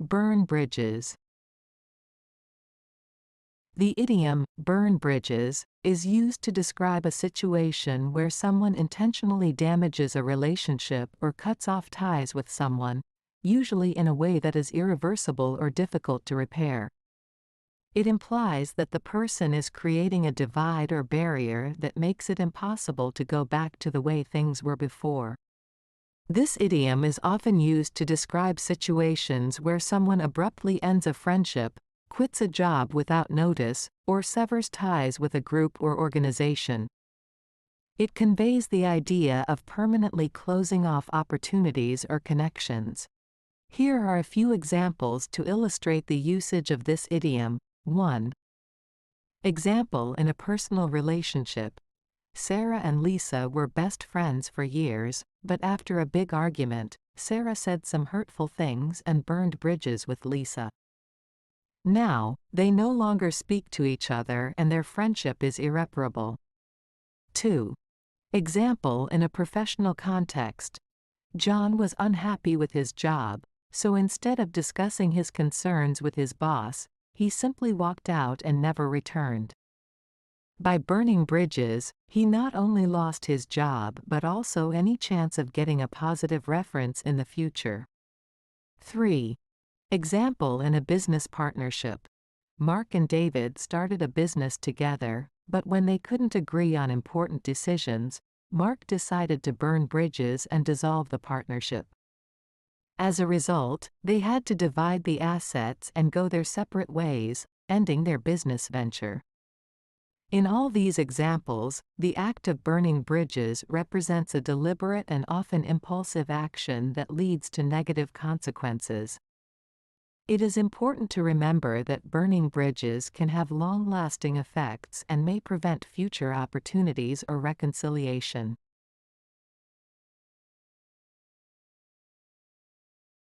Burn bridges. The idiom, burn bridges, is used to describe a situation where someone intentionally damages a relationship or cuts off ties with someone, usually in a way that is irreversible or difficult to repair. It implies that the person is creating a divide or barrier that makes it impossible to go back to the way things were before. This idiom is often used to describe situations where someone abruptly ends a friendship, quits a job without notice, or severs ties with a group or organization. It conveys the idea of permanently closing off opportunities or connections. Here are a few examples to illustrate the usage of this idiom. 1. Example in a personal relationship. Sarah and Lisa were best friends for years, but after a big argument, Sarah said some hurtful things and burned bridges with Lisa. Now, they no longer speak to each other and their friendship is irreparable. 2. Example in a professional context. John was unhappy with his job, so instead of discussing his concerns with his boss, he simply walked out and never returned. By burning bridges, he not only lost his job but also any chance of getting a positive reference in the future. 3. Example in a business partnership. Mark and David started a business together, but when they couldn't agree on important decisions, Mark decided to burn bridges and dissolve the partnership. As a result, they had to divide the assets and go their separate ways, ending their business venture. In all these examples, the act of burning bridges represents a deliberate and often impulsive action that leads to negative consequences. It is important to remember that burning bridges can have long-lasting effects and may prevent future opportunities or reconciliation.